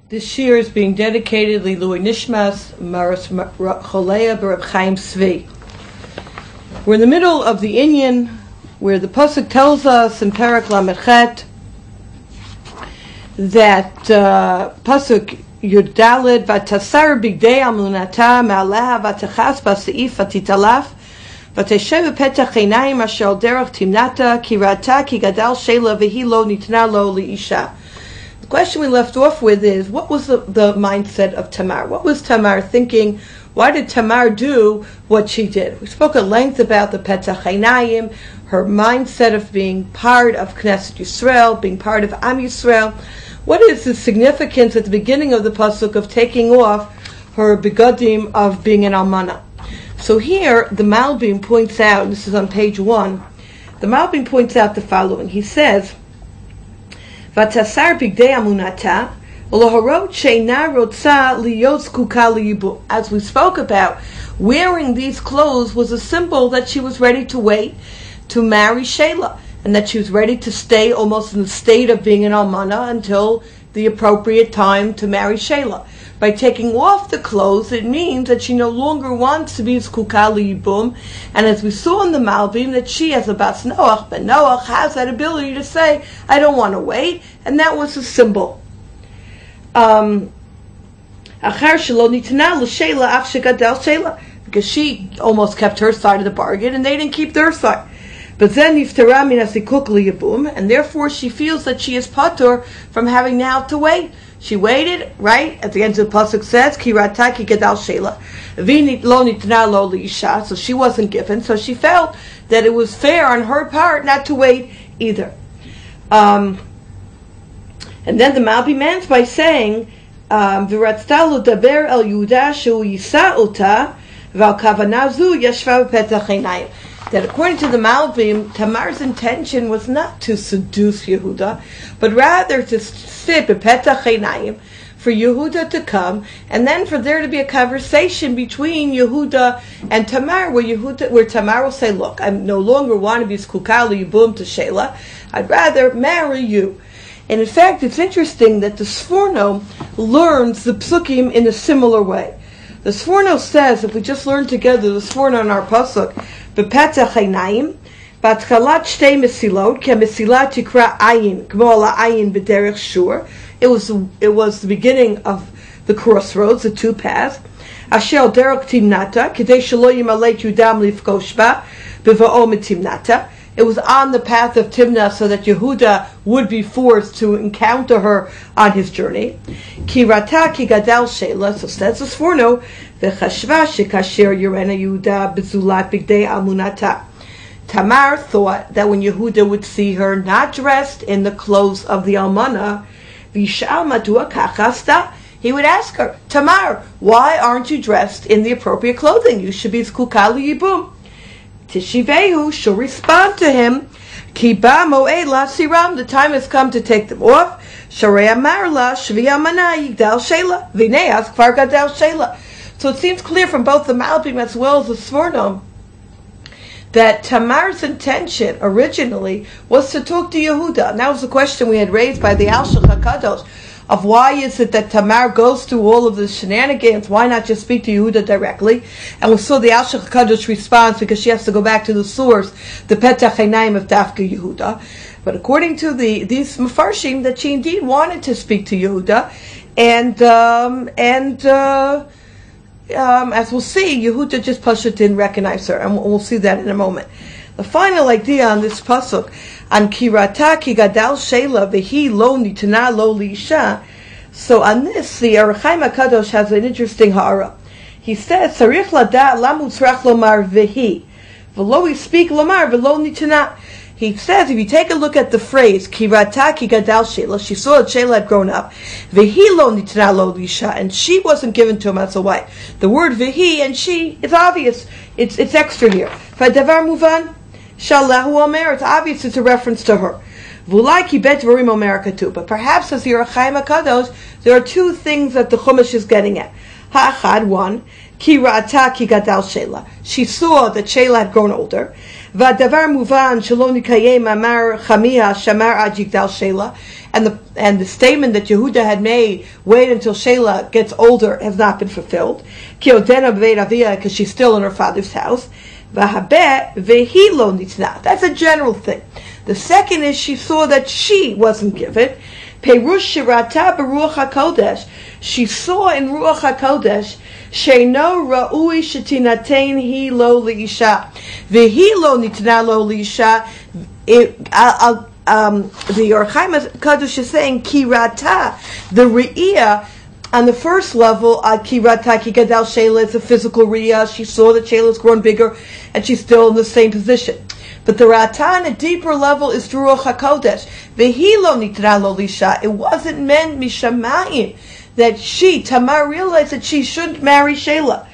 This shiur is being dedicated L'ilui Nishmas Maros Cholea B'Reb Chaim Tzvi. We're in the middle of the Inyan, where the pasuk tells us in Perek Lamed Chet that pasuk Yudalid Vatasar Bigdei Amunata Ma'aleha Vatachas B'Seif Vatitalaf Vateshev Petach Einayim Asher Al Derech Timnata Ki Rata Ki Gadal Sheila V'Hi Lo Nitna Lo Li'isha. The question we left off with is, what was the mindset of Tamar? What was Tamar thinking? Why did Tamar do what she did? We spoke at length about the Petach Einayim, her mindset of being part of Knesset Yisrael, being part of Am Yisrael. What is the significance at the beginning of the pasuk of taking off her begadim of being an almana? So here, the Malbim points out, and this is on page 1, the Malbim points out the following. He says, Vatasar bigdei amunata, u'lohorot she'ina rotza liyot zkuka liyibum. As we spoke about, wearing these clothes was a symbol that she was ready to wait to marry Sheila, and that she was ready to stay almost in the state of being an almana until the appropriate time to marry Sheila. By taking off the clothes, it means that she no longer wants to be zkuka liyibum, and as we saw in the Malbim, that she, as a Bas Noach, Ben Noach, has that ability to say, I don't want to wait, and that was a symbol. Because she almost kept her side of the bargain, and they didn't keep their side. But then and therefore she feels that she is patur from having now to wait. She waited, right? At the end of the pasuk says, Ki rata ki gadal Sheila. V'nit lo nitna lo li'isha. So she wasn't given. So she felt that it was fair on her part not to wait either. And then the Malbim ends by saying, V'ratzta lo daber el Yehuda shehu yisa ota v'al kavana zu yashva b'petach einayim. That according to the Malbim, Tamar's intention was not to seduce Yehuda, but rather to sit b'petach einayim, for Yehuda to come, and then for there to be a conversation between Yehuda and Tamar, where Tamar will say, look, I no longer want to be zkuka liyibum to Sheila, I'd rather marry you. And in fact, it's interesting that the Sforno learns the psukim in a similar way. The Sforno says, if we just learn together the Sforno in our pasuk, B'petach einayim, b'atchalat shtei mesilot, ki ha-mesilah tikra ayin, k'mo ala ayin b'derech shiur. It was the beginning of the crossroads, the two paths. Asher al derech timnata, k'dei shelo yimaleit Yudam lifkosh ba, b'va'o mitimnata. It was on the path of Timnah so that Yehuda would be forced to encounter her on his journey. Ki rata ki gadal Sheila, so says the Sforno, v'chashva shekasher yirena Yehuda b'zulat bigdei amunata. Tamar thought that when Yehuda would see her not dressed in the clothes of the almana, v'shal madua kachasta, he would ask her, Tamar, why aren't you dressed in the appropriate clothing? You should be zkuka liyibum. Tishivehu, she'll respond to him, Ki ba mo'ed la siram, the time has come to take them off. Sharei amar la, shvi amana yigdal Sheila, v'nei az kvar gadal Sheila. So it seems clear from both the Malbim as well as the Sforno that Tamar's intention originally was to talk to Yehuda. And that was the question we had raised by the Al-Shech HaKadosh, of why is it that Tamar goes through all of the shenanigans? Why not just speak to Yehuda directly? And we saw the Al-Shech HaKadosh response because she has to go back to the source, the Petach Einayim of Dafka Yehuda. But according to these Mefarshim, that she indeed wanted to speak to Yehuda, and as we'll see, Yehuda just Pashut didn't recognize her, and we'll see that in a moment. The final idea on this pasuk, on Ki rata ki gadal Sheila v'hi lo nitna lo li'isha. So on this, the Orach Chaim HaKadosh has an interesting ha'ara. He says, Sarich lada'at lama utzrach lomar v'hi, v'lo speak lomar v'lo nitna. He says, if you take a look at the phrase, Ki rata ki gadal Sheila, she saw that Sheila had grown up, v'hi lo nitna lo li'isha, and she wasn't given to him as a wife. The word v'hi and she, it's obvious, it's extra here. V'adavar muvan, Shallahu Omer, it's obvious it's a reference to her. Vulai ki bet dvarim omer katuv. But perhaps, as the Orach Chaim HaKadosh, there are two things that the Chumash is getting at. Ha'achad, one, ki ra'ata ki gadal Sheila. She saw that Sheila had grown older. V'adavar muvan shelo nikayem amar chamia shamar ad yigdal Sheila. and the statement that Yehuda had made, wait until Sheila gets older, has not been fulfilled. Because she's still in her father's house. That's a general thing. The second is she saw that she wasn't given. She saw in Ruach HaKodesh, Sheino Ra'ui Shetinatain Hi Lo Liisha. V'hi Lo Nitna Lo Liisha. The Orchaim HaKodesh is saying, Kirata, the Re'iyah, on the first level, Kirata Ki Gadal Sheila, it's a physical Re'iyah. She saw that Sheila's grown bigger, and she's still in the same position. But the Rata on a deeper level is Ruach HaKodesh. V'hi Lo Nitna Lo Liisha. It wasn't meant Mishamayim that Tamar realized that she shouldn't marry Sheila.